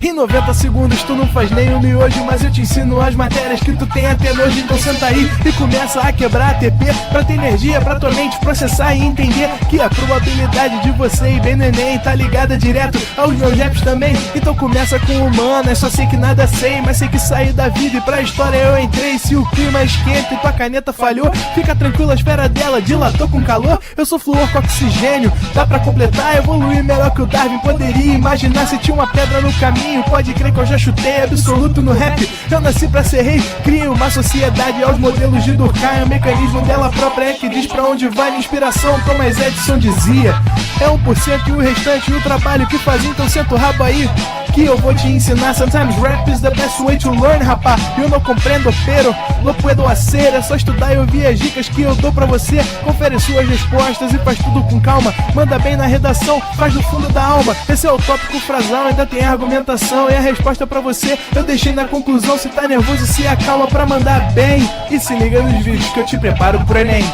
Em 90 segundos tu não faz nem um miojo, mas eu te ensino as matérias que tu tem até nojo. Então senta aí e começa a quebrar a TP pra ter energia, pra tua mente processar e entender que a probabilidade de você ir bem no Enem tá ligada direto aos meus raps também. Então começa com humanas, só sei que nada sei, mas sei que saí da vida e pra história eu entrei. Se o clima esquenta e tua caneta falhou, fica tranquilo, a esfera dela dilatou com calor. Eu sou flúor com oxigênio, dá pra completar, evoluir melhor que o Darwin poderia imaginar. Se tinha uma pedra no caminho, pode crer que eu já chutei absoluto no rap. Eu nasci pra ser rei, criei uma sociedade aos modelos de Durkheim. O mecanismo dela própria é que diz pra onde vai minha inspiração. Thomas Edison dizia: é 1% e o restante o trabalho que faz. Então senta o rabo aí que eu vou te ensinar. Sometimes rap is the best way to learn, rapá. Eu não compreendo, pero não puedo hacer. É só estudar e ouvir as dicas que eu dou pra você. Confere suas respostas e faz tudo com calma. Manda bem na redação, faz do fundo da alma. Esse é o tópico frasal, ainda tem argumentação. E a resposta pra você eu deixei na conclusão. Se tá nervoso, se acalma pra mandar bem. E se liga nos vídeos que eu te preparo pro Enem.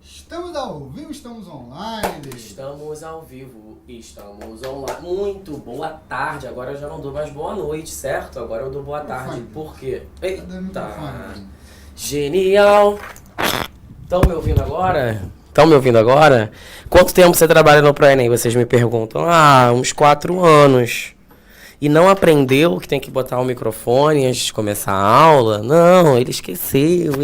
Estamos ao vivo, estamos online. Estamos ao vivo, estamos online. Muito boa tarde. Agora eu já não dou mais boa noite, certo? Agora eu dou boa tarde. Por quê? Eita! Genial! Estão me ouvindo agora? Estão me ouvindo agora? Quanto tempo você trabalha no ProEnem? Vocês me perguntam. Uns 4 anos. E não aprendeu que tem que botar o microfone antes de começar a aula? Não, ele esqueceu.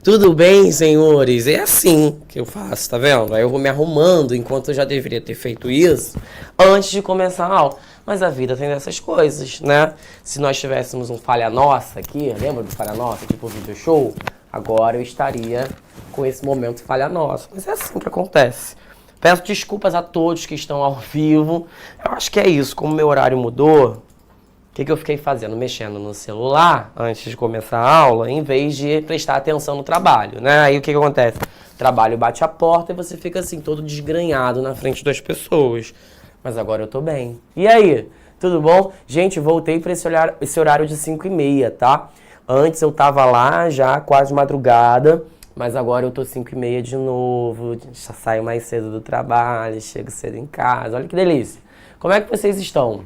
Tudo bem, senhores? É assim que eu faço, tá vendo? Aí eu vou me arrumando enquanto eu já deveria ter feito isso antes de começar a aula. Mas a vida tem dessas coisas, né? Se nós tivéssemos um Falha Nossa aqui, lembra do Falha Nossa, tipo vídeo show? Agora eu estaria com esse momento Falha Nossa. Mas é assim que acontece. Peço desculpas a todos que estão ao vivo. Eu acho que é isso. Como meu horário mudou, o que eu fiquei fazendo? Mexendo no celular antes de começar a aula, em vez de prestar atenção no trabalho, né? Aí o que acontece? O trabalho bate a porta e você fica assim, todo desgranhado na frente das pessoas. Mas agora eu tô bem. E aí? Tudo bom? Gente, voltei para esse horário de 5h30, tá? Antes eu tava lá já quase madrugada, mas agora eu tô 5h30 de novo. Já saio mais cedo do trabalho, chego cedo em casa. Olha que delícia. Como é que vocês estão?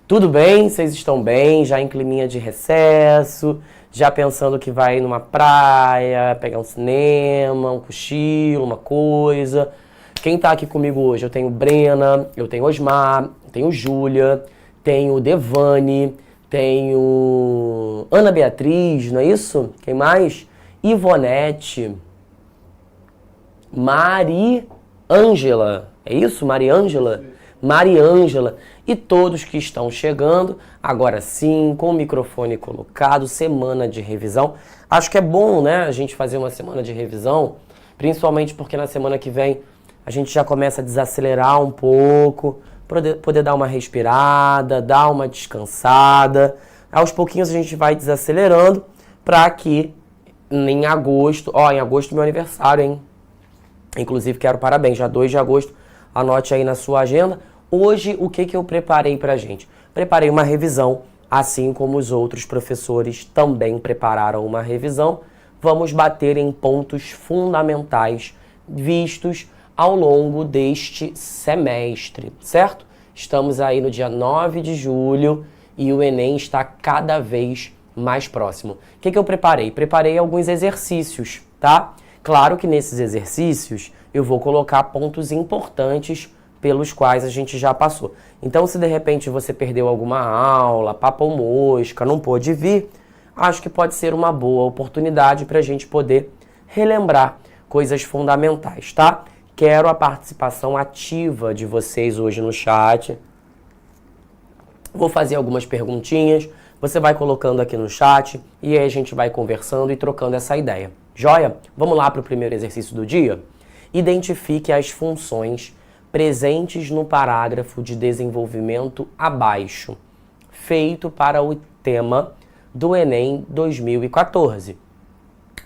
Tudo bem? Vocês estão bem? Já em climinha de recesso? Já pensando que vai ir numa praia, pegar um cinema, um cochilo, uma coisa? Quem tá aqui comigo hoje? Eu tenho Brena, eu tenho Osmar, eu tenho Júlia, tenho Devane, tenho Ana Beatriz, não é isso? Quem mais? Ivonete, Mariângela, é isso? Mariângela? Mariângela e todos que estão chegando, agora sim, com o microfone colocado, semana de revisão. Acho que é bom, né, a gente fazer uma semana de revisão, principalmente porque na semana que vem a gente já começa a desacelerar um pouco, poder dar uma respirada, dar uma descansada. Aos pouquinhos a gente vai desacelerando para que em agosto, em agosto é meu aniversário, hein? Inclusive quero parabéns, já 2 de agosto, anote aí na sua agenda. Hoje, o que eu preparei pra gente? Preparei uma revisão, assim como os outros professores também prepararam uma revisão. Vamos bater em pontos fundamentais vistos ao longo deste semestre, certo? Estamos aí no dia 9 de julho e o Enem está cada vez mais próximo. O que eu preparei? Preparei alguns exercícios, tá? Claro que nesses exercícios eu vou colocar pontos importantes pelos quais a gente já passou. Então, se de repente você perdeu alguma aula, papo ou mosca, não pôde vir, acho que pode ser uma boa oportunidade para a gente poder relembrar coisas fundamentais, tá? Quero a participação ativa de vocês hoje no chat. Vou fazer algumas perguntinhas, você vai colocando aqui no chat e aí a gente vai conversando e trocando essa ideia. Joia? Vamos lá para o primeiro exercício do dia? Identifique as funções presentes no parágrafo de desenvolvimento abaixo, feito para o tema do Enem 2014.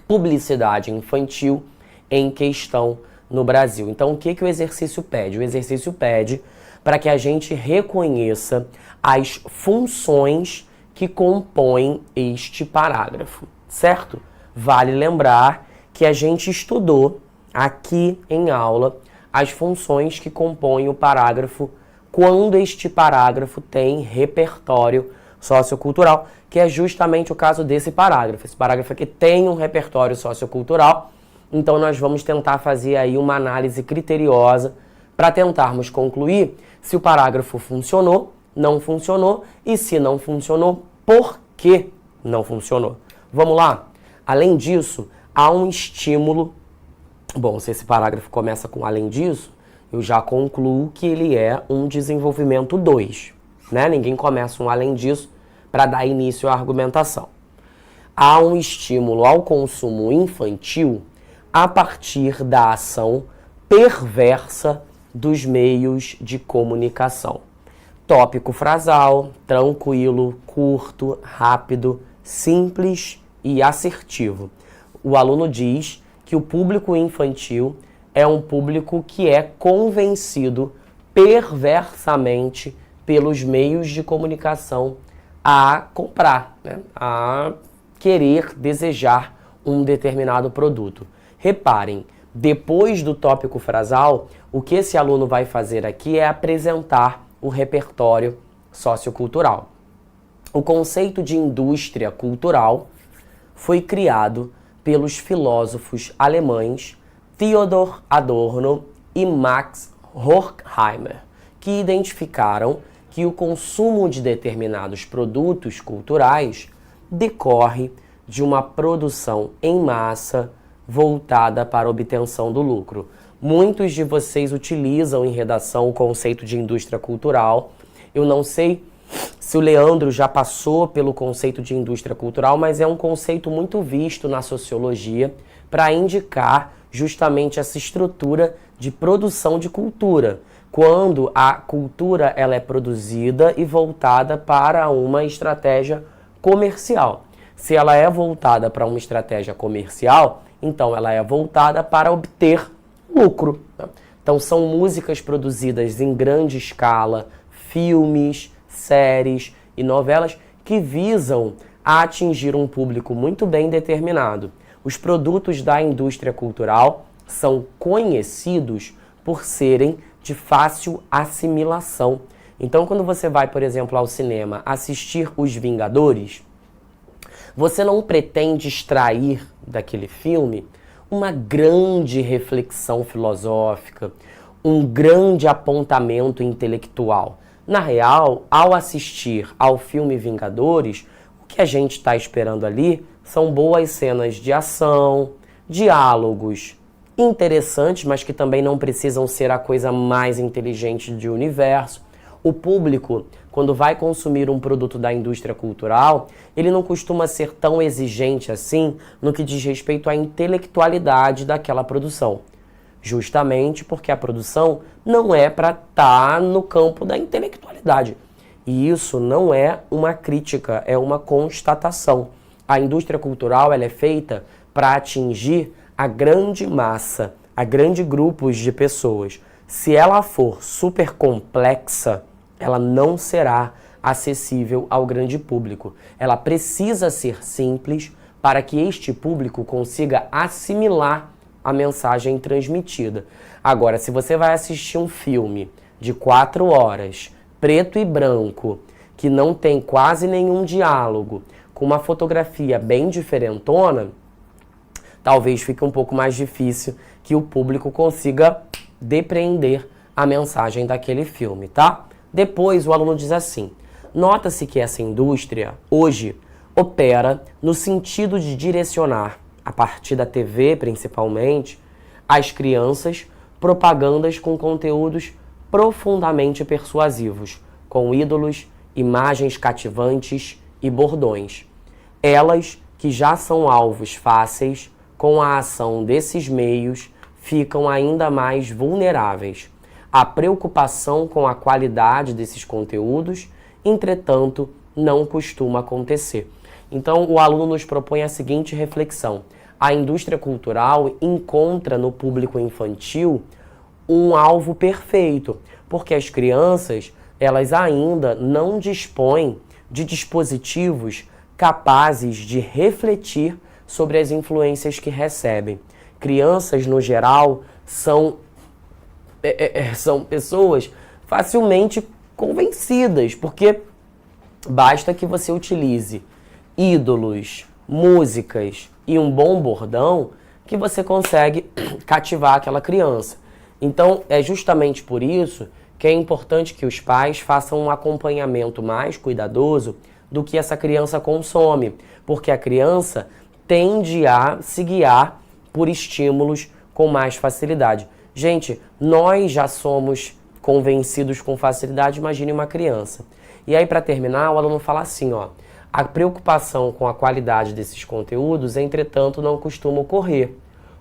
Publicidade infantil em questão no Brasil. Então, o que o exercício pede? O exercício pede para que a gente reconheça as funções que compõem este parágrafo, certo? Vale lembrar que a gente estudou aqui em aula as funções que compõem o parágrafo quando este parágrafo tem repertório sociocultural, que é justamente o caso desse parágrafo. Esse parágrafo aqui tem um repertório sociocultural, então nós vamos tentar fazer aí uma análise criteriosa para tentarmos concluir se o parágrafo funcionou, não funcionou, e se não funcionou, por que não funcionou. Vamos lá? Além disso, há um estímulo. Bom, se esse parágrafo começa com além disso, eu já concluo que ele é um desenvolvimento 2, né? Ninguém começa um além disso para dar início à argumentação. Há um estímulo ao consumo infantil a partir da ação perversa dos meios de comunicação. Tópico frasal, tranquilo, curto, rápido, simples e assertivo. O aluno diz que o público infantil é um público que é convencido perversamente pelos meios de comunicação a comprar, né? A querer, desejar um determinado produto. Reparem, depois do tópico frasal, o que esse aluno vai fazer aqui é apresentar o repertório sociocultural. O conceito de indústria cultural foi criado pelos filósofos alemães Theodor Adorno e Max Horkheimer, que identificaram que o consumo de determinados produtos culturais decorre de uma produção em massa voltada para a obtenção do lucro. Muitos de vocês utilizam em redação o conceito de indústria cultural. Eu não sei se o Leandro já passou pelo conceito de indústria cultural, mas é um conceito muito visto na sociologia para indicar justamente essa estrutura de produção de cultura, quando a cultura ela é produzida e voltada para uma estratégia comercial. Se ela é voltada para uma estratégia comercial, então ela é voltada para obter lucro. Então são músicas produzidas em grande escala, filmes, séries e novelas que visam a atingir um público muito bem determinado. Os produtos da indústria cultural são conhecidos por serem de fácil assimilação. Então, quando você vai, por exemplo, ao cinema assistir Os Vingadores, você não pretende extrair daquele filme uma grande reflexão filosófica, um grande apontamento intelectual. Na real, ao assistir ao filme Vingadores, o que a gente está esperando ali são boas cenas de ação, diálogos interessantes, mas que também não precisam ser a coisa mais inteligente do universo. O público, quando vai consumir um produto da indústria cultural, ele não costuma ser tão exigente assim no que diz respeito à intelectualidade daquela produção. Justamente porque a produção não é para estar no campo da intelectualidade. E isso não é uma crítica, é uma constatação. A indústria cultural ela é feita para atingir a grande massa, a grandes grupos de pessoas. Se ela for super complexa, ela não será acessível ao grande público. Ela precisa ser simples para que este público consiga assimilar a mensagem transmitida. Agora, se você vai assistir um filme de 4 horas, preto e branco, que não tem quase nenhum diálogo, com uma fotografia bem diferentona, talvez fique um pouco mais difícil que o público consiga depreender a mensagem daquele filme, tá? Depois o aluno diz assim: nota-se que essa indústria hoje opera no sentido de direcionar, a partir da TV principalmente, às crianças propagandas com conteúdos profundamente persuasivos, com ídolos, imagens cativantes e bordões. Elas, que já são alvos fáceis, com a ação desses meios, ficam ainda mais vulneráveis. A preocupação com a qualidade desses conteúdos, entretanto, não costuma acontecer. Então, o aluno nos propõe a seguinte reflexão: a indústria cultural encontra no público infantil um alvo perfeito, porque as crianças, elas ainda não dispõem de dispositivos capazes de refletir sobre as influências que recebem. Crianças, no geral, são pessoas facilmente convencidas, porque basta que você utilize ídolos, músicas e um bom bordão que você consegue cativar aquela criança. Então, é justamente por isso que é importante que os pais façam um acompanhamento mais cuidadoso do que essa criança consome, porque a criança tende a se guiar por estímulos com mais facilidade. Gente, nós já somos convencidos com facilidade, imagine uma criança. E aí, para terminar, o aluno fala assim, ó, a preocupação com a qualidade desses conteúdos, entretanto, não costuma ocorrer,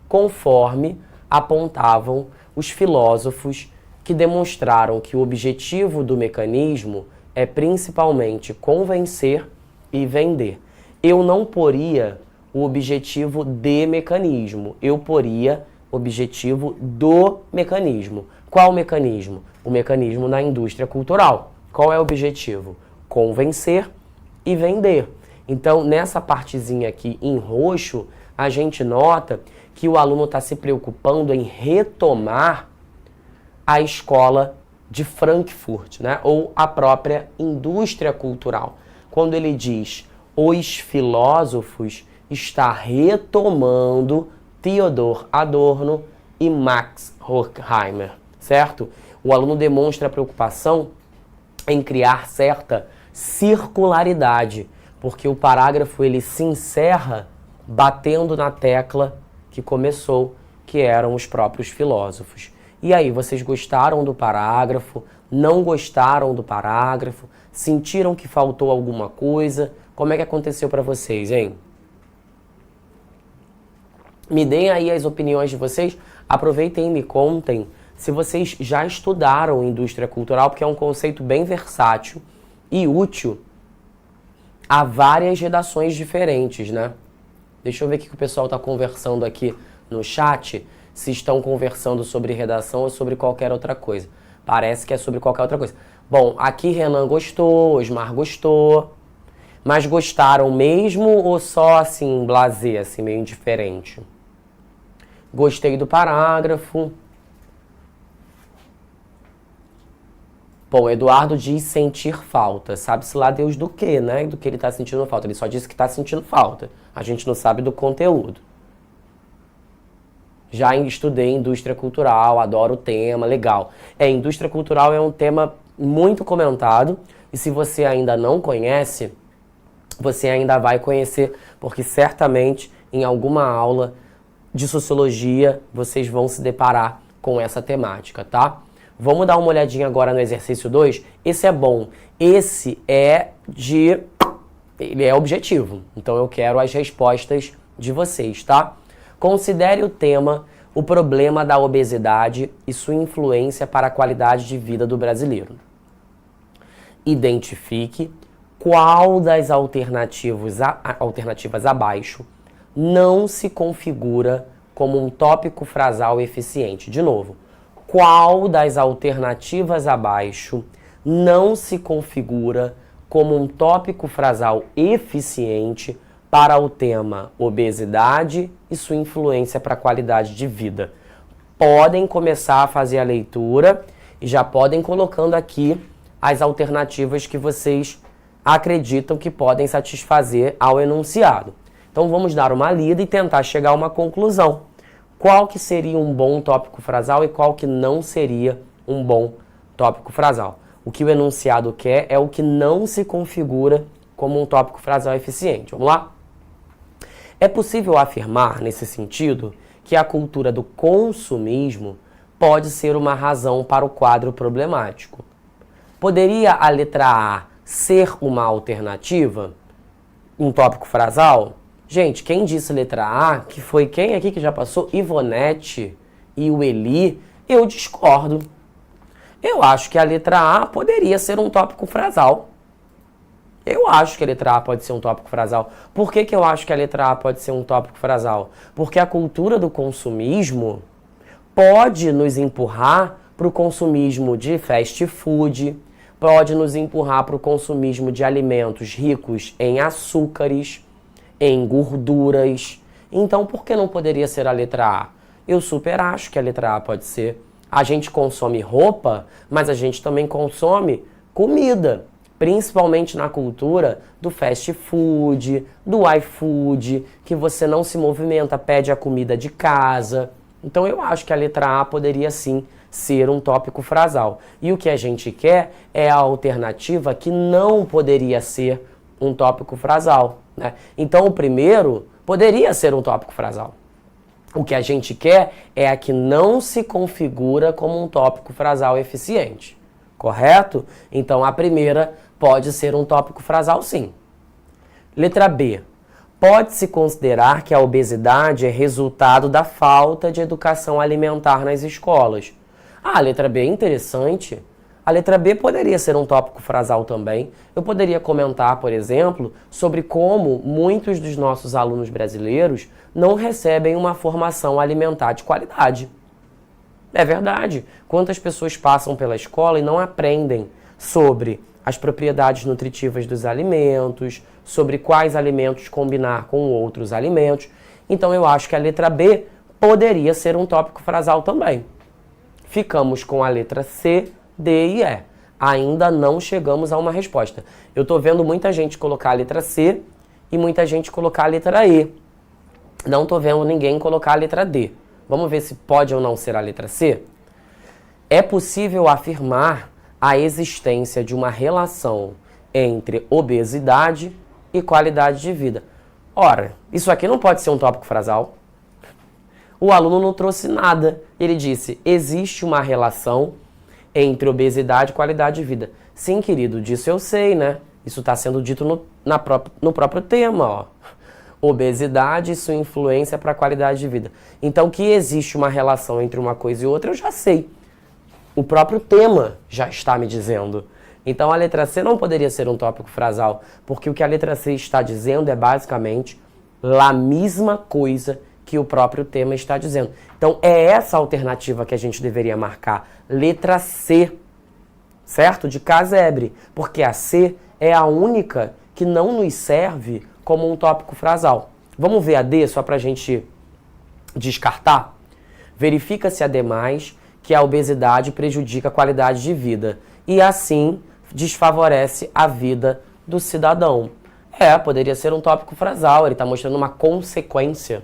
conforme apontavam os filósofos que demonstraram que o objetivo do mecanismo é principalmente convencer e vender. Eu não poria o objetivo de mecanismo, eu poria o objetivo do mecanismo. Qual mecanismo? O mecanismo na indústria cultural. Qual é o objetivo? Convencer e vender. Então, nessa partezinha aqui em roxo, a gente nota que o aluno está se preocupando em retomar a escola de Frankfurt, né? Ou a própria indústria cultural. Quando ele diz os filósofos, está retomando Theodor Adorno e Max Horkheimer, certo? O aluno demonstra preocupação em criar certa circularidade, porque o parágrafo ele se encerra batendo na tecla que começou, que eram os próprios filósofos. E aí, vocês gostaram do parágrafo? Não gostaram do parágrafo? Sentiram que faltou alguma coisa? Como é que aconteceu para vocês, hein? Me deem aí as opiniões de vocês. Aproveitem e me contem se vocês já estudaram indústria cultural, porque é um conceito bem versátil e útil a várias redações diferentes, né? Deixa eu ver o que o pessoal está conversando aqui no chat, se estão conversando sobre redação ou sobre qualquer outra coisa. Parece que é sobre qualquer outra coisa. Bom, aqui Renan gostou, Osmar gostou, mas gostaram mesmo ou só assim, blasé, assim, meio indiferente? Gostei do parágrafo. Bom, Eduardo diz sentir falta. Sabe-se lá Deus do quê, né? Do que ele está sentindo falta. Ele só disse que está sentindo falta. A gente não sabe do conteúdo. Já estudei indústria cultural, adoro o tema, legal. Indústria cultural é um tema muito comentado. E se você ainda não conhece, você ainda vai conhecer, porque certamente em alguma aula de sociologia vocês vão se deparar com essa temática, tá? Vamos dar uma olhadinha agora no exercício 2. Esse é bom. Esse ele é objetivo. Então eu quero as respostas de vocês, tá? Considere o tema o problema da obesidade e sua influência para a qualidade de vida do brasileiro. Identifique qual das alternativas abaixo não se configura como um tópico frasal eficiente. De novo, qual das alternativas abaixo não se configura como um tópico frasal eficiente para o tema obesidade e sua influência para a qualidade de vida? Podem começar a fazer a leitura e já podem colocando aqui as alternativas que vocês acreditam que podem satisfazer ao enunciado. Então vamos dar uma lida e tentar chegar a uma conclusão. Qual que seria um bom tópico frasal e qual que não seria um bom tópico frasal? O que o enunciado quer é o que não se configura como um tópico frasal eficiente. Vamos lá? É possível afirmar, nesse sentido, que a cultura do consumismo pode ser uma razão para o quadro problemático. Poderia a letra A ser uma alternativa? Um tópico frasal? Gente, quem disse letra A, que foi quem aqui que já passou? Ivonete e o Eli, eu discordo. Eu acho que a letra A poderia ser um tópico frasal. Eu acho que a letra A pode ser um tópico frasal. Por que eu acho que a letra A pode ser um tópico frasal? Porque a cultura do consumismo pode nos empurrar para o consumismo de fast food, pode nos empurrar para o consumismo de alimentos ricos em açúcares, em gorduras. Então, por que não poderia ser a letra A? Eu super acho que a letra A pode ser. A gente consome roupa, mas a gente também consome comida. Principalmente na cultura do fast food, do iFood, que você não se movimenta, pede a comida de casa. Então eu acho que a letra A poderia sim ser um tópico frasal. E o que a gente quer é a alternativa que não poderia ser um tópico frasal, né? Então o primeiro poderia ser um tópico frasal. O que a gente quer é a que não se configura como um tópico frasal eficiente. Correto? Então a primeira pode ser um tópico frasal, sim. Letra B. Pode-se considerar que a obesidade é resultado da falta de educação alimentar nas escolas. Ah, a letra B é interessante. A letra B poderia ser um tópico frasal também. Eu poderia comentar, por exemplo, sobre como muitos dos nossos alunos brasileiros não recebem uma formação alimentar de qualidade. É verdade. Quantas pessoas passam pela escola e não aprendem sobre as propriedades nutritivas dos alimentos, sobre quais alimentos combinar com outros alimentos. Então eu acho que a letra B poderia ser um tópico frasal também. Ficamos com a letra C, D e E. Ainda não chegamos a uma resposta. Eu estou vendo muita gente colocar a letra C e muita gente colocar a letra E. Não estou vendo ninguém colocar a letra D. Vamos ver se pode ou não ser a letra C? É possível afirmar a existência de uma relação entre obesidade e qualidade de vida. Ora, isso aqui não pode ser um tópico frasal. O aluno não trouxe nada. Ele disse, existe uma relação entre obesidade e qualidade de vida. Sim, querido, disso eu sei, né? Isso está sendo dito no próprio tema, ó. Obesidade e sua influência para a qualidade de vida. Então, que existe uma relação entre uma coisa e outra, eu já sei. O próprio tema já está me dizendo. Então, a letra C não poderia ser um tópico frasal, porque o que a letra C está dizendo é basicamente a mesma coisa que o próprio tema está dizendo. Então, é essa alternativa que a gente deveria marcar. Letra C, certo? De casebre. Porque a C é a única que não nos serve como um tópico frasal. Vamos ver a D, só para a gente descartar? Verifica-se, ademais, que a obesidade prejudica a qualidade de vida e, assim, desfavorece a vida do cidadão. Poderia ser um tópico frasal, ele está mostrando uma consequência.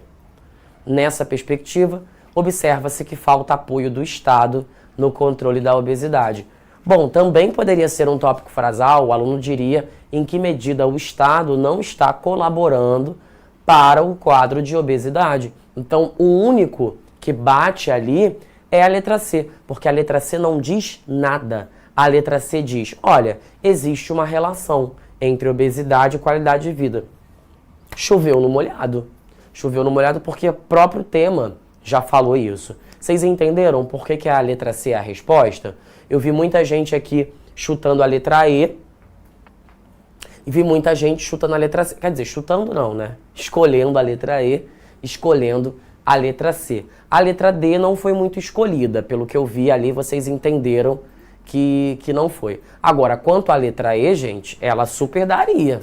Nessa perspectiva, observa-se que falta apoio do Estado no controle da obesidade. Bom, também poderia ser um tópico frasal, o aluno diria em que medida o Estado não está colaborando para o quadro de obesidade. Então, o único que bate ali é a letra C, porque a letra C não diz nada. A letra C diz, olha, existe uma relação entre obesidade e qualidade de vida. Choveu no molhado. Choveu no molhado porque o próprio tema já falou isso. Vocês entenderam por que a letra C é a resposta? Eu vi muita gente aqui chutando a letra E e vi muita gente chutando a letra C. Quer dizer, chutando não, né? Escolhendo a letra E, escolhendo a letra C. A letra D não foi muito escolhida. Pelo que eu vi ali, vocês entenderam que não foi. Agora, quanto à letra E, gente, ela super daria.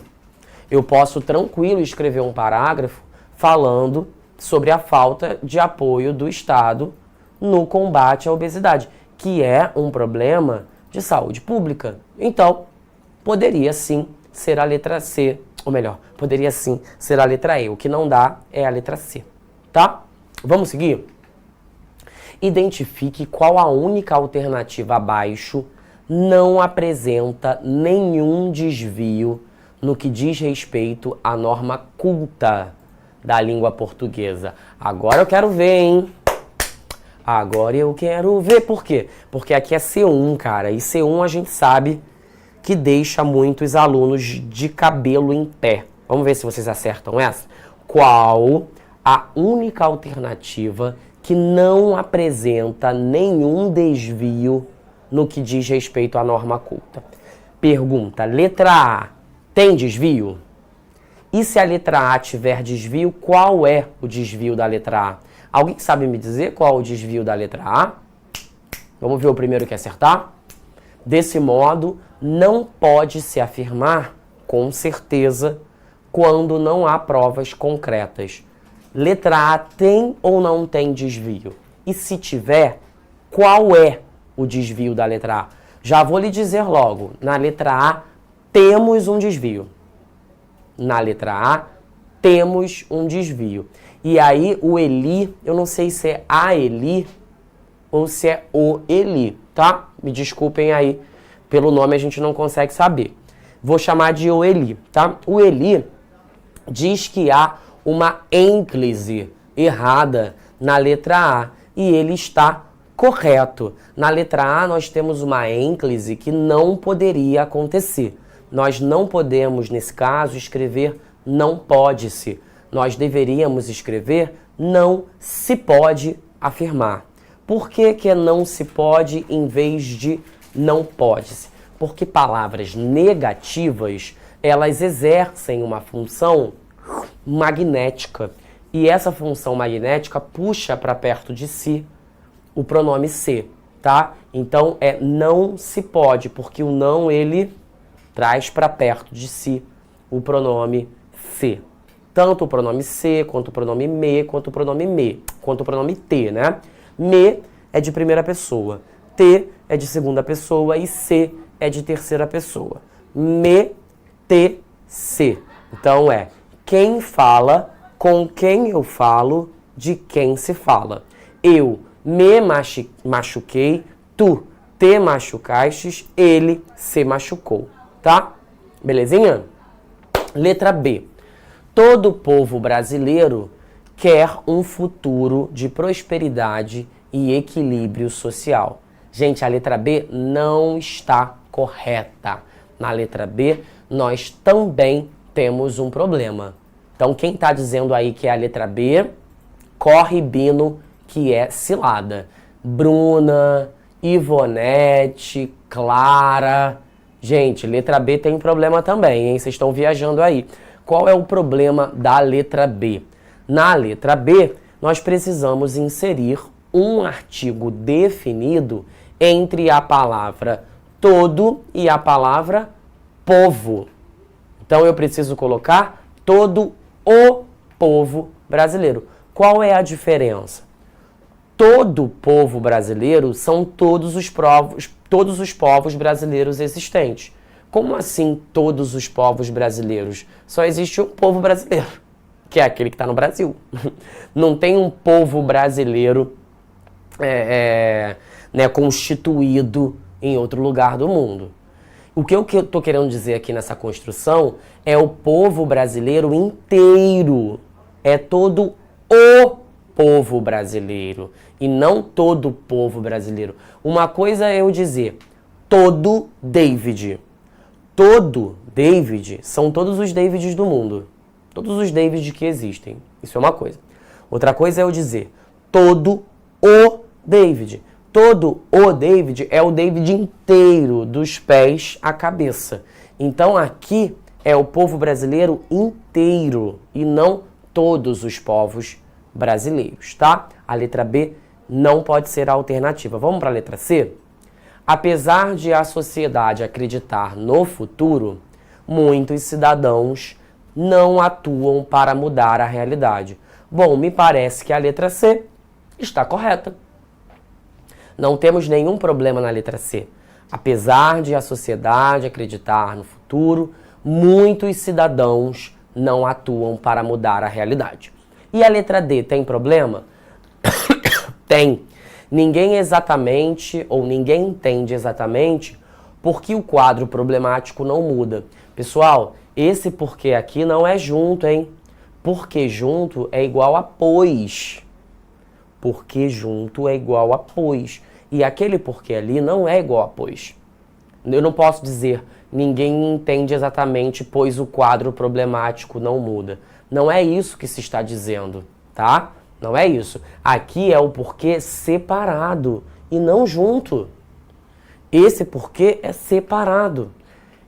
Eu posso tranquilo escrever um parágrafo falando sobre a falta de apoio do Estado no combate à obesidade, que é um problema de saúde pública. Então, poderia sim ser a letra C, ou melhor, poderia sim ser a letra E. O que não dá é a letra C, tá? Vamos seguir? Identifique qual a única alternativa abaixo não apresenta nenhum desvio no que diz respeito à norma culta da língua portuguesa. Agora eu quero ver, hein? Agora eu quero ver. Por quê? Porque aqui é C1, cara. E C1 a gente sabe que deixa muitos alunos de cabelo em pé. Vamos ver se vocês acertam essa. Qual a única alternativa que não apresenta nenhum desvio no que diz respeito à norma culta? Pergunta, letra A. tem desvio? E se a letra A tiver desvio, qual é o desvio da letra A? Alguém sabe me dizer qual é o desvio da letra A? Vamos ver o primeiro que acertar? Desse modo, não pode se afirmar com certeza quando não há provas concretas. Letra A tem ou não tem desvio? E se tiver, qual é o desvio da letra A? Já vou lhe dizer logo, na letra A temos um desvio. Na letra A temos um desvio. E aí o Eli, eu não sei se é a Eli ou se é o Eli, tá? Me desculpem aí, pelo nome a gente não consegue saber. Vou chamar de o Eli, tá? O Eli diz que há uma ênclise errada na letra A e ele está correto. Na letra A nós temos uma ênclise que não poderia acontecer. Nós não podemos, nesse caso, escrever não pode-se. Nós deveríamos escrever não se pode afirmar. Por que que é não se pode em vez de não pode-se? Porque palavras negativas, elas exercem uma função magnética. E essa função magnética puxa para perto de si o pronome se, tá? Então é não se pode, porque o não ele traz para perto de si o pronome se. Tanto o pronome se, quanto o pronome me, quanto o pronome me, quanto o pronome te, né? Me é de primeira pessoa, te é de segunda pessoa e se é de terceira pessoa. Me, te, se. Então é quem fala, com quem eu falo, de quem se fala. Eu me machuquei, tu te machucastes, ele se machucou, tá? Belezinha? Letra B. Todo povo brasileiro quer um futuro de prosperidade e equilíbrio social. Gente, a letra B não está correta. Na letra B, nós também temos um problema. Então, quem está dizendo aí que é a letra B, corre Bino, que é cilada. Bruna, Ivonete, Clara. Gente, letra B tem problema também, hein? Vocês estão viajando aí. Qual é o problema da letra B? Na letra B, nós precisamos inserir um artigo definido entre a palavra todo e a palavra povo. Então eu preciso colocar todo o povo brasileiro. Qual é a diferença? Todo povo brasileiro são todos os povos brasileiros existentes. Como assim todos os povos brasileiros? Só existe um povo brasileiro, que é aquele que está no Brasil. Não tem um povo brasileiro constituído em outro lugar do mundo. O que eu estou querendo dizer aqui nessa construção é o povo brasileiro inteiro. É todo o povo brasileiro e não todo o povo brasileiro. Uma coisa é eu dizer todo David. Todo David são todos os Davids do mundo. Todos os Davids que existem. Isso é uma coisa. Outra coisa é eu dizer todo o David. Todo o David é o David inteiro, dos pés à cabeça. Então aqui é o povo brasileiro inteiro e não todos os povos brasileiros, tá? A letra B não pode ser a alternativa. Vamos para a letra C? Apesar de a sociedade acreditar no futuro, muitos cidadãos não atuam para mudar a realidade. Bom, me parece que a letra C está correta. Não temos nenhum problema na letra C. Apesar de a sociedade acreditar no futuro, muitos cidadãos não atuam para mudar a realidade. E a letra D tem problema? Tem. Ninguém exatamente, ou ninguém entende exatamente, por que o quadro problemático não muda. Pessoal, esse porquê aqui não é junto, hein? Porque junto é igual a pois. Porque junto é igual a pois. E aquele porquê ali não é igual a pois. Eu não posso dizer ninguém entende exatamente, pois o quadro problemático não muda. Não é isso que se está dizendo, tá? Não é isso. Aqui é o porquê separado e não junto. Esse porquê é separado.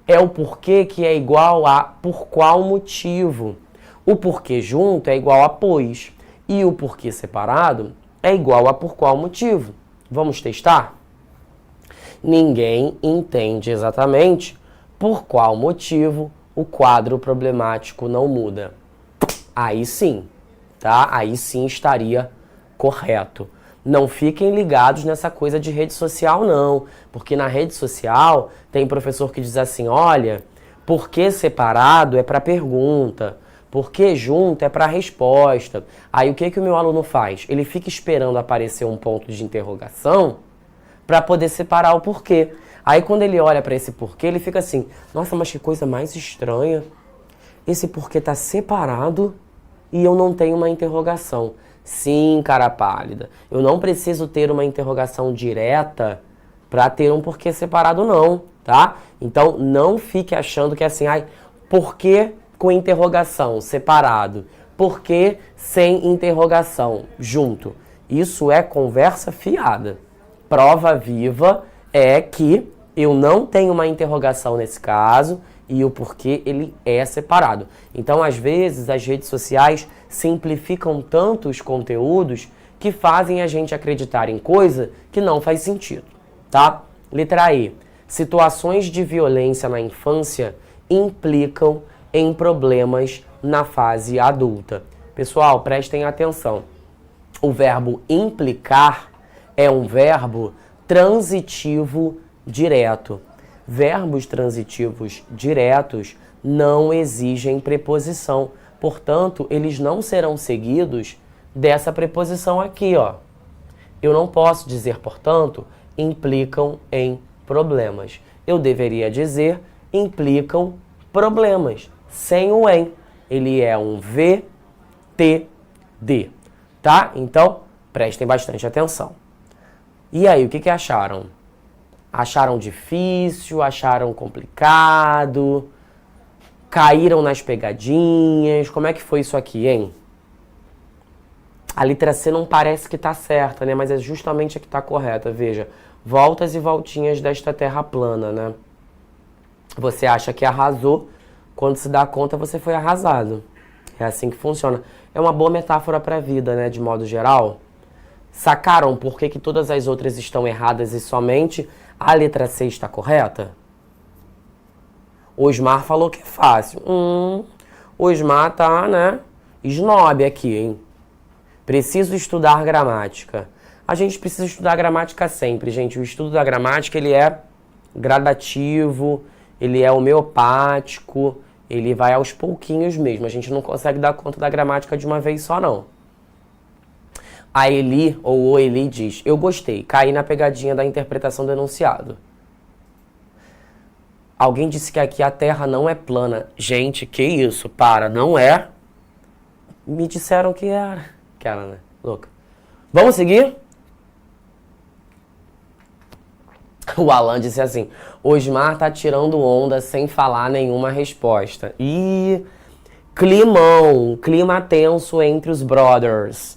é o porquê que é igual a por qual motivo. O porquê junto é igual a pois. E o porquê separado é igual a por qual motivo. Vamos testar? Ninguém entende exatamente por qual motivo o quadro problemático não muda. Aí sim, tá? Aí sim estaria correto. Não fiquem ligados nessa coisa de rede social, não. Porque na rede social tem professor que diz assim, olha, porque separado é para pergunta, porque junto é para resposta. Aí o que o meu aluno faz? Ele fica esperando aparecer um ponto de interrogação para poder separar o porquê. Aí quando ele olha para esse porquê, ele fica assim, nossa, mas que coisa mais estranha. Esse porquê tá separado e eu não tenho uma interrogação. Sim, cara pálida, eu não preciso ter uma interrogação direta para ter um porquê separado não, tá? Então não fique achando que é assim, ai, porquê com interrogação separado? Porquê sem interrogação junto? Isso é conversa fiada. Prova viva é que eu não tenho uma interrogação nesse caso e o porquê ele é separado. Então, às vezes, as redes sociais simplificam tanto os conteúdos que fazem a gente acreditar em coisa que não faz sentido, tá? Letra E. Situações de violência na infância implicam em problemas na fase adulta. Pessoal, prestem atenção. O verbo implicar é um verbo transitivo direto. Verbos transitivos diretos não exigem preposição. Portanto, eles não serão seguidos dessa preposição aqui, ó. Eu não posso dizer, portanto, implicam em problemas. Eu deveria dizer implicam problemas, sem o em. Ele é um VTD, tá? Então, prestem bastante atenção. E aí, o que acharam? Acharam difícil? Acharam complicado? Caíram nas pegadinhas? Como é que foi isso aqui, hein? A letra C não parece que tá certa, né? Mas é justamente a que tá correta. Veja, voltas e voltinhas desta terra plana, né? Você acha que arrasou, quando se dá conta você foi arrasado. É assim que funciona. É uma boa metáfora para a vida, né? De modo geral. Sacaram por que todas as outras estão erradas e somente a letra C está correta? Osmar falou que é fácil. Osmar tá, né? Snob aqui, hein? Preciso estudar gramática. A gente precisa estudar gramática sempre, gente. O estudo da gramática, ele é gradativo, ele é homeopático, ele vai aos pouquinhos mesmo. A gente não consegue dar conta da gramática de uma vez só, não. A Eli, ou o Eli, diz, eu gostei, caí na pegadinha da interpretação do enunciado. Alguém disse que aqui a Terra não é plana. Gente, que isso? Para, não é? Me disseram que era. Que era, né? Louca. Vamos seguir? O Alan disse assim, Osmar tá tirando onda sem falar nenhuma resposta. E clima tenso entre os brothers.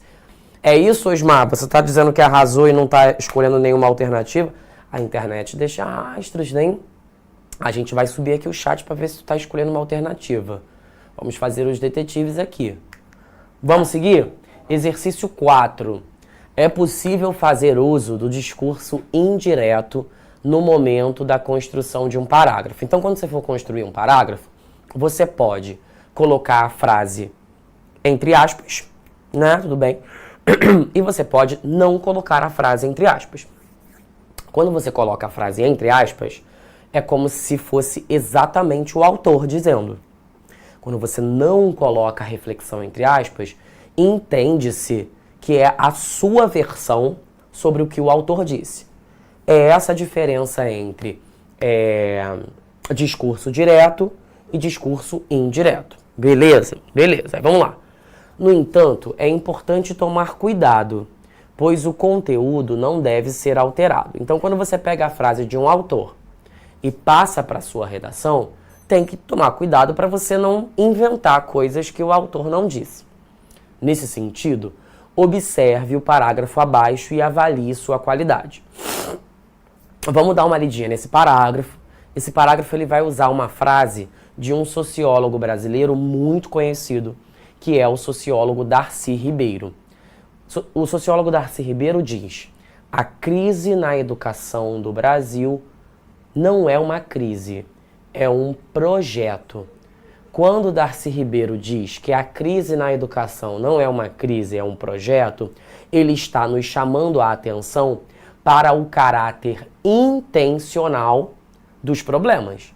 É isso, Osmar? Você tá dizendo que arrasou e não tá escolhendo nenhuma alternativa? A internet deixa rastros, né? A gente vai subir aqui o chat para ver se tu tá escolhendo uma alternativa. Vamos fazer os detetives aqui. Vamos seguir? Exercício 4. É possível fazer uso do discurso indireto no momento da construção de um parágrafo. Então, quando você for construir um parágrafo, você pode colocar a frase entre aspas, né? Tudo bem? E você pode não colocar a frase entre aspas. Quando você coloca a frase entre aspas, é como se fosse exatamente o autor dizendo. Quando você não coloca a reflexão entre aspas, entende-se que é a sua versão sobre o que o autor disse. É essa a diferença entre discurso direto e discurso indireto. Beleza? Beleza. Aí vamos lá. No entanto, é importante tomar cuidado, pois o conteúdo não deve ser alterado. Então, quando você pega a frase de um autor e passa para a sua redação, tem que tomar cuidado para você não inventar coisas que o autor não disse. Nesse sentido, observe o parágrafo abaixo e avalie sua qualidade. Vamos dar uma lidinha nesse parágrafo Esse parágrafo ele vai usar uma frase de um sociólogo brasileiro muito conhecido, que é o sociólogo Darcy Ribeiro. O sociólogo Darcy Ribeiro diz: a crise na educação do Brasil não é uma crise, é um projeto. Quando Darcy Ribeiro diz que a crise na educação não é uma crise, é um projeto, ele está nos chamando a atenção para o caráter intencional dos problemas.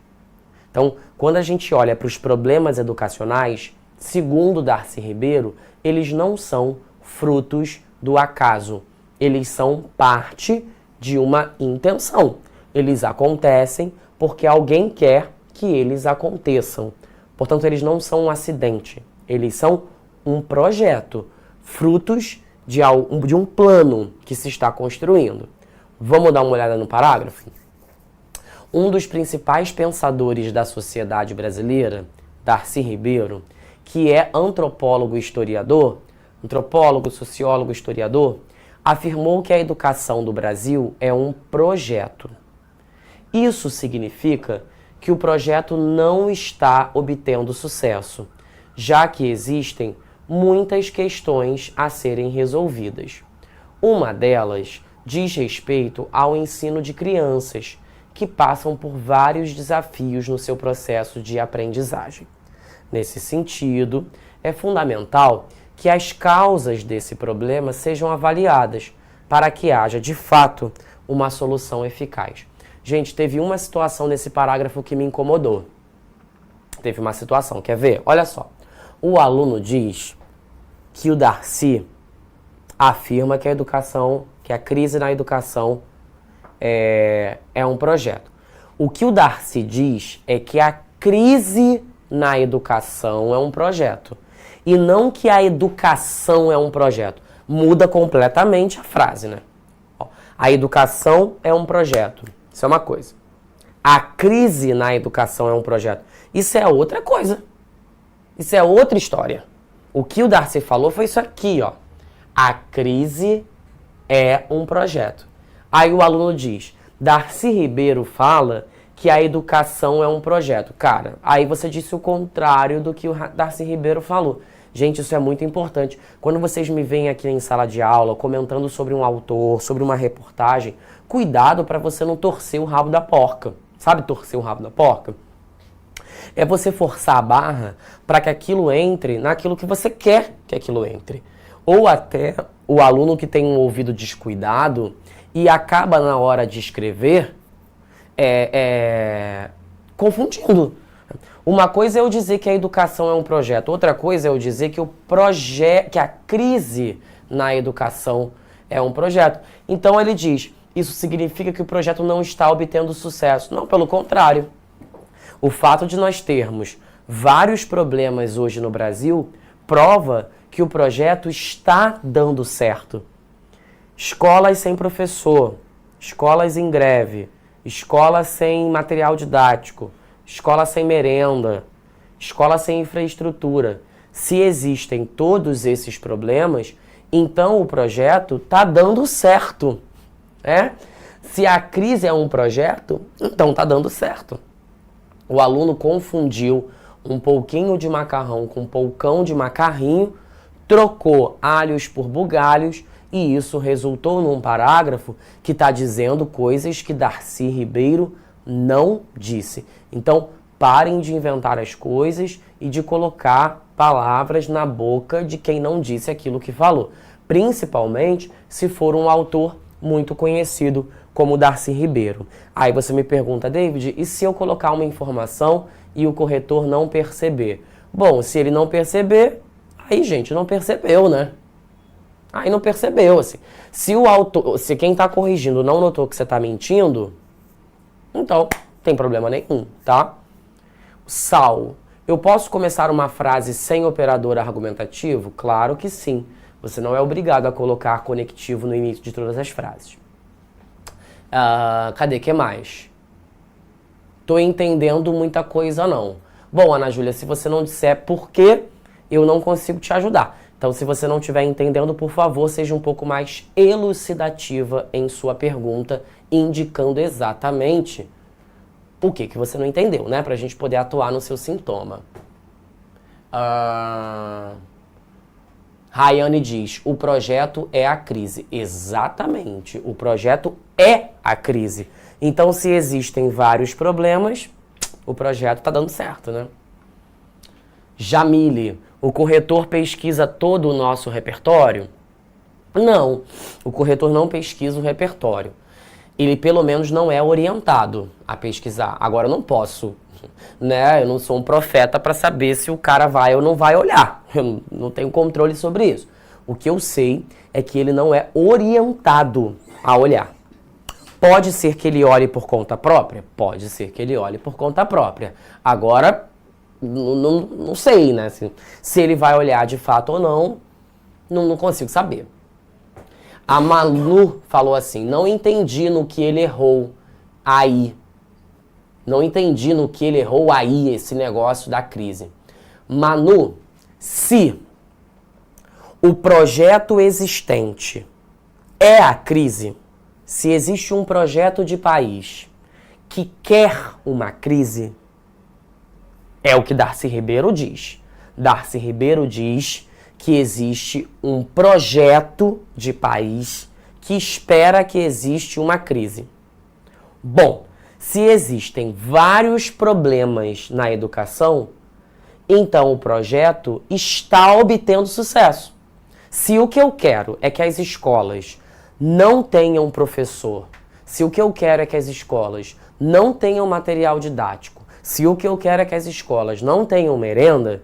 Então, quando a gente olha para os problemas educacionais, segundo Darcy Ribeiro, eles não são frutos do acaso. Eles são parte de uma intenção. Eles acontecem porque alguém quer que eles aconteçam. Portanto, eles não são um acidente. Eles são um projeto, frutos de um plano que se está construindo. Vamos dar uma olhada no parágrafo? Um dos principais pensadores da sociedade brasileira, Darcy Ribeiro, que é antropólogo, sociólogo, historiador, afirmou que a educação do Brasil é um projeto. Isso significa que o projeto não está obtendo sucesso, já que existem muitas questões a serem resolvidas. Uma delas diz respeito ao ensino de crianças, que passam por vários desafios no seu processo de aprendizagem. Nesse sentido, é fundamental que as causas desse problema sejam avaliadas para que haja, de fato, uma solução eficaz. Gente, teve uma situação nesse parágrafo que me incomodou. Teve uma situação, quer ver? Olha só. O aluno diz que o Darcy afirma que a crise na educação é um projeto. O que o Darcy diz é que a crise na educação é um projeto. E não que a educação é um projeto. Muda completamente a frase, né? A educação é um projeto. Isso é uma coisa. A crise na educação é um projeto. Isso é outra coisa. Isso é outra história. O que o Darcy falou foi isso aqui, ó. A crise é um projeto. Aí o aluno diz: Darcy Ribeiro fala que a educação é um projeto. Cara, aí você disse o contrário do que o Darcy Ribeiro falou. Gente, isso é muito importante. Quando vocês me veem aqui em sala de aula comentando sobre um autor, sobre uma reportagem, cuidado para você não torcer o rabo da porca. Sabe torcer o rabo da porca? É você forçar a barra para que aquilo entre naquilo que você quer que aquilo entre. Ou até o aluno que tem um ouvido descuidado e acaba na hora de escrever confundindo. Uma coisa é eu dizer que a educação é um projeto, outra coisa é eu dizer que que a crise na educação é um projeto. Então ele diz: isso significa que o projeto não está obtendo sucesso. Não, pelo contrário. O fato de nós termos vários problemas hoje no Brasil prova que o projeto está dando certo. Escolas sem professor, escolas em greve, escola sem material didático, escola sem merenda, escola sem infraestrutura. Se existem todos esses problemas, então o projeto está dando certo. Se a crise é um projeto, então está dando certo. O aluno confundiu um pouquinho de macarrão com um poucão de macarrinho, trocou alhos por bugalhos, e isso resultou num parágrafo que está dizendo coisas que Darcy Ribeiro não disse. Então, parem de inventar as coisas e de colocar palavras na boca de quem não disse aquilo que falou. Principalmente se for um autor muito conhecido como Darcy Ribeiro. Aí você me pergunta: David, e se eu colocar uma informação e o corretor não perceber? Bom, se ele não perceber, aí, gente, não percebeu, né? Aí não percebeu, assim. Se quem está corrigindo não notou que você está mentindo, então não tem problema nenhum, tá? Sal. Eu posso começar uma frase sem operador argumentativo? Claro que sim. Você não é obrigado a colocar conectivo no início de todas as frases. Cadê? Que mais? Tô entendendo muita coisa, não. Bom, Ana Júlia, se você não disser por quê, eu não consigo te ajudar. Então, se você não estiver entendendo, por favor, seja um pouco mais elucidativa em sua pergunta, indicando exatamente O que você não entendeu, né? Pra gente poder atuar no seu sintoma. Rayane diz, o projeto é a crise. Exatamente, o projeto é a crise. Então, se existem vários problemas, o projeto tá dando certo, né? Jamile, o corretor pesquisa todo o nosso repertório? Não, o corretor não pesquisa o repertório. Ele, pelo menos, não é orientado a pesquisar. Agora, eu não posso, né? Eu não sou um profeta para saber se o cara vai ou não vai olhar. Eu não tenho controle sobre isso. O que eu sei é que ele não é orientado a olhar. Pode ser que ele olhe por conta própria? Pode ser que ele olhe por conta própria. Agora, não sei, né? Se ele vai olhar de fato ou não consigo saber. A Malu falou assim, não entendi no que ele errou aí. Não entendi no que ele errou aí, esse negócio da crise. Manu, se o projeto existente é a crise, se existe um projeto de país que quer uma crise, é o que Darcy Ribeiro diz. Darcy Ribeiro diz que existe um projeto de país que espera que existe uma crise. Bom, se existem vários problemas na educação, então o projeto está obtendo sucesso. Se o que eu quero é que as escolas não tenham professor, se o que eu quero é que as escolas não tenham material didático, se o que eu quero é que as escolas não tenham merenda,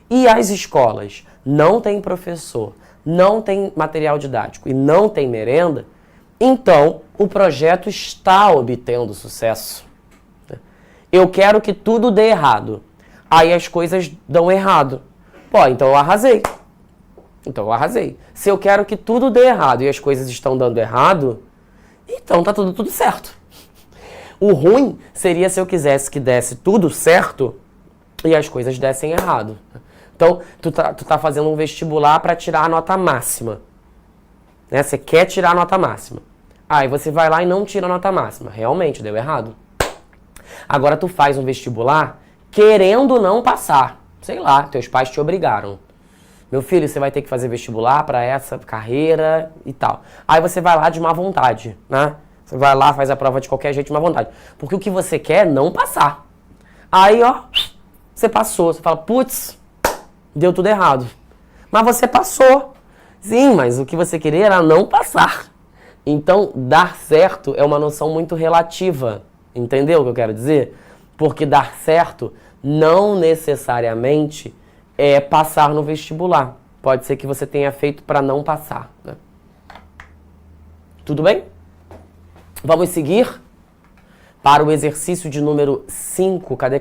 e as escolas não têm professor, não têm material didático e não têm merenda, então o projeto está obtendo sucesso. Eu quero que tudo dê errado. Aí as coisas dão errado. Pô, então eu arrasei. Se eu quero que tudo dê errado e as coisas estão dando errado, então tá tudo certo. O ruim seria se eu quisesse que desse tudo certo e as coisas dessem errado. Então, tu tá fazendo um vestibular para tirar a nota máxima. Né? Você quer tirar a nota máxima. Aí você vai lá e não tira a nota máxima. Realmente, deu errado. Agora tu faz um vestibular querendo não passar. Sei lá, teus pais te obrigaram. Meu filho, você vai ter que fazer vestibular para essa carreira e tal. Aí você vai lá de má vontade, né? Você vai lá, faz a prova de qualquer jeito de má vontade. Porque o que você quer é não passar. Aí, ó, você passou. Você fala, putz, deu tudo errado. Mas você passou. Sim, mas o que você queria era não passar. Então, dar certo é uma noção muito relativa. Entendeu o que eu quero dizer? Porque dar certo não necessariamente é passar no vestibular. Pode ser que você tenha feito para não passar, né? Tudo bem? Vamos seguir para o exercício de número 5. Cadê?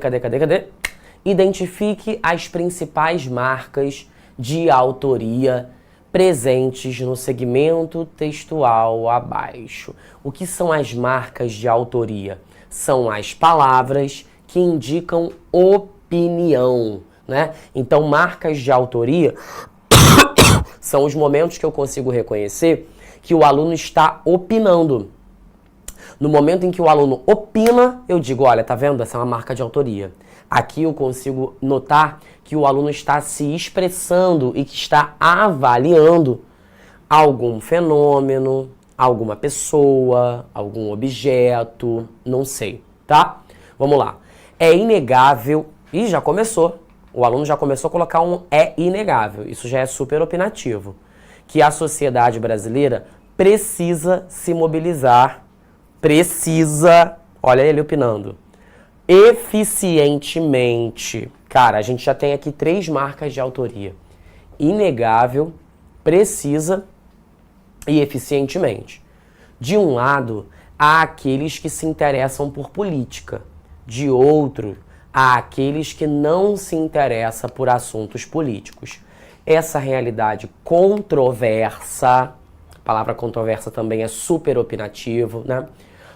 Identifique as principais marcas de autoria presentes no segmento textual abaixo. O que são as marcas de autoria? São as palavras que indicam opinião, né? Então, marcas de autoria são os momentos que eu consigo reconhecer que o aluno está opinando. No momento em que o aluno opina, eu digo, olha, tá vendo? Essa é uma marca de autoria. Aqui eu consigo notar que o aluno está se expressando e que está avaliando algum fenômeno, alguma pessoa, algum objeto, não sei, tá? Vamos lá. É inegável, e já começou, o aluno já começou a colocar um é inegável, isso já é super opinativo, que a sociedade brasileira precisa se mobilizar, olha ele opinando, eficientemente. Cara, a gente já tem aqui 3 marcas de autoria. Inegável, precisa e eficientemente. De um lado, há aqueles que se interessam por política. De outro, há aqueles que não se interessam por assuntos políticos. Essa realidade controversa, a palavra controversa também é super opinativo, né?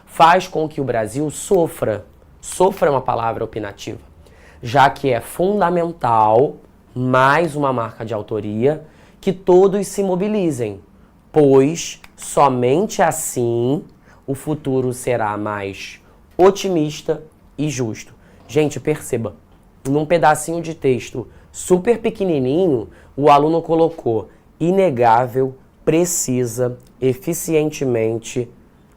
Faz com que o Brasil sofra. Sofra é uma palavra opinativa, já que é fundamental, mais uma marca de autoria, que todos se mobilizem, pois somente assim o futuro será mais otimista e justo. Gente, perceba, num pedacinho de texto super pequenininho, o aluno colocou inegável, precisa, eficientemente,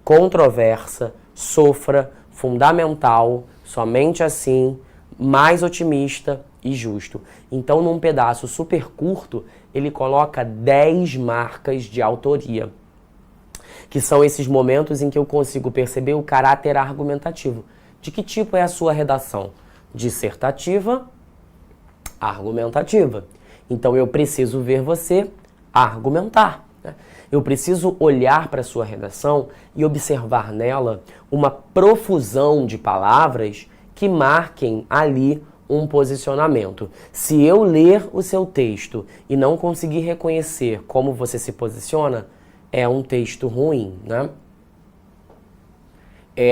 controversa, sofra, fundamental, somente assim, mais otimista e justo. Então, num pedaço super curto, ele coloca 10 marcas de autoria, que são esses momentos em que eu consigo perceber o caráter argumentativo. De que tipo é a sua redação? Dissertativa, argumentativa. Então, eu preciso ver você argumentar, né? Eu preciso olhar para a sua redação e observar nela uma profusão de palavras que marquem ali um posicionamento. Se eu ler o seu texto e não conseguir reconhecer como você se posiciona, é um texto ruim, né?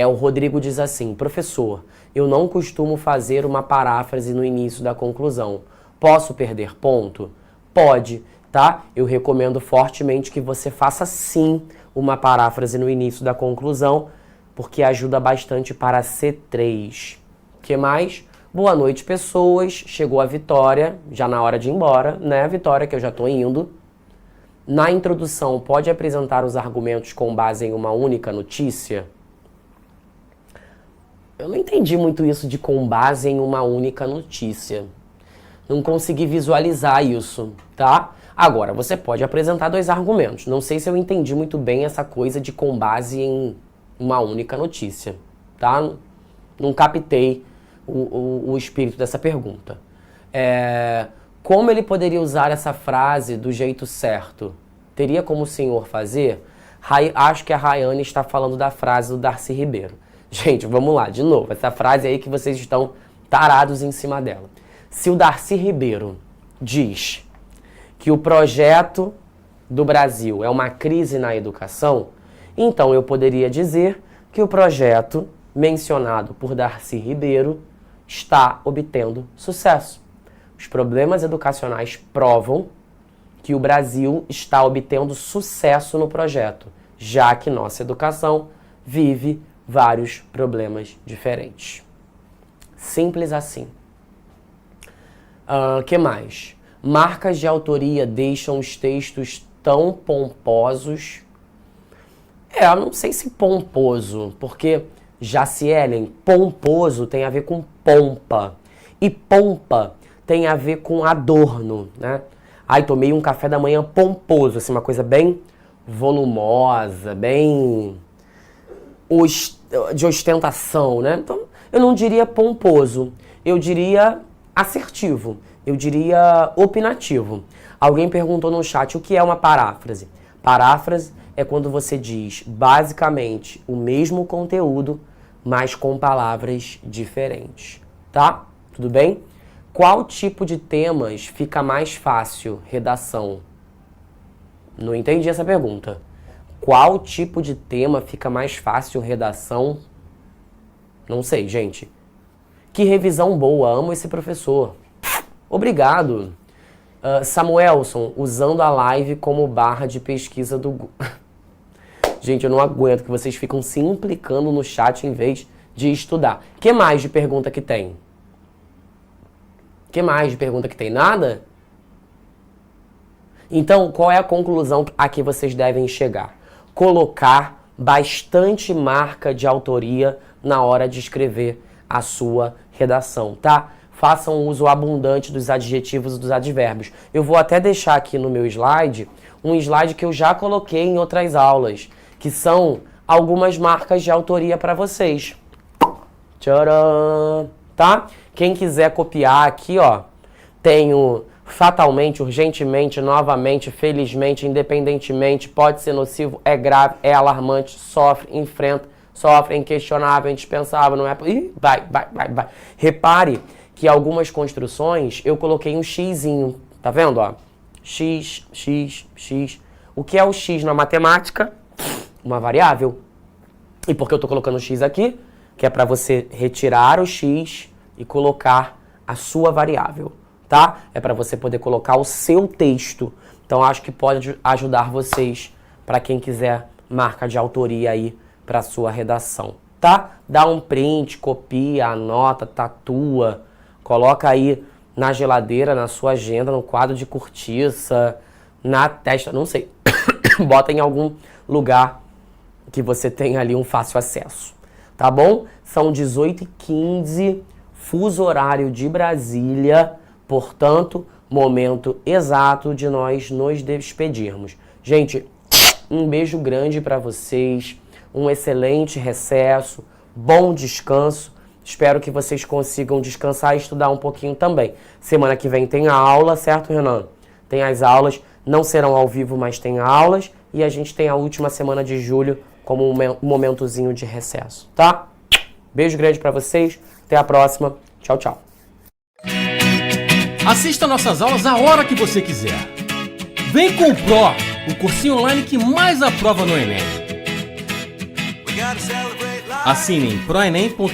O Rodrigo diz assim: professor, eu não costumo fazer uma paráfrase no início da conclusão. Posso perder ponto? Pode, tá? Eu recomendo fortemente que você faça sim uma paráfrase no início da conclusão, porque ajuda bastante para C3. O que mais? Boa noite, pessoas. Chegou a Vitória, já na hora de ir embora, né, Vitória, que eu já tô indo. Na introdução, pode apresentar os argumentos com base em uma única notícia? Eu não entendi muito isso de com base em uma única notícia. Não consegui visualizar isso, tá? Agora, você pode apresentar 2 argumentos. Não sei se eu entendi muito bem essa coisa de com base em uma única notícia, tá? Não captei o espírito dessa pergunta. Como ele poderia usar essa frase do jeito certo? Teria como o senhor fazer? Acho que a Rayane está falando da frase do Darcy Ribeiro. Gente, vamos lá, de novo. Essa frase aí que vocês estão tarados em cima dela. Se o Darcy Ribeiro diz que o projeto do Brasil é uma crise na educação, então eu poderia dizer que o projeto mencionado por Darcy Ribeiro está obtendo sucesso. Os problemas educacionais provam que o Brasil está obtendo sucesso no projeto, já que nossa educação vive vários problemas diferentes. Simples assim. Que mais? Marcas de autoria deixam os textos tão pomposos. Eu não sei se pomposo, porque Jacielen, pomposo tem a ver com pompa. E pompa tem a ver com adorno, né? Ai, tomei um café da manhã pomposo, assim, uma coisa bem volumosa, bem de ostentação, né? Então, eu não diria pomposo, eu diria assertivo, eu diria opinativo. Alguém perguntou no chat o que é uma paráfrase. Paráfrase é quando você diz basicamente o mesmo conteúdo, mas com palavras diferentes, tá? Tudo bem? Qual tipo de temas fica mais fácil redação? Não entendi essa pergunta. Qual tipo de tema fica mais fácil redação? Não sei, gente. Que revisão boa, amo esse professor. Obrigado. Samuelson, usando a live como barra de pesquisa do Google. Gente, eu não aguento que vocês ficam se implicando no chat em vez de estudar. Que mais de pergunta que tem? Que mais de pergunta que tem? Nada? Então, qual é a conclusão a que vocês devem chegar? Colocar bastante marca de autoria na hora de escrever a sua redação, tá? Façam uso abundante dos adjetivos e dos advérbios. Eu vou até deixar aqui no meu slide, um slide que eu já coloquei em outras aulas, que são algumas marcas de autoria para vocês. Tcharam! Tá? Quem quiser copiar aqui, ó, tenho fatalmente, urgentemente, novamente, felizmente, independentemente, pode ser nocivo, é grave, é alarmante, sofre, enfrenta, sofre, é inquestionável, é indispensável, não é... Ih, vai. Repare que algumas construções eu coloquei um xizinho, tá vendo, ó? X. O que é o x na matemática? Uma variável. E por que eu tô colocando o x aqui? Que é para você retirar o x e colocar a sua variável, tá? É para você poder colocar o seu texto. Então, acho que pode ajudar vocês, para quem quiser marca de autoria aí para sua redação, tá? Dá um print, copia, anota, tatua, coloca aí na geladeira, na sua agenda, no quadro de cortiça, na testa, não sei. Bota em algum lugar que você tenha ali um fácil acesso, tá bom? São 18h15, fuso horário de Brasília, portanto, momento exato de nós nos despedirmos. Gente, um beijo grande para vocês, um excelente recesso, bom descanso. Espero que vocês consigam descansar e estudar um pouquinho também. Semana que vem tem a aula, certo, Renan? Tem as aulas, não serão ao vivo, mas tem aulas. E a gente tem a última semana de julho como um momentozinho de recesso, tá? Beijo grande pra vocês, até a próxima. Tchau, tchau. Assista nossas aulas a hora que você quiser. Vem com o Pro, o cursinho online que mais aprova no Enem. Assine em proenem.com.br.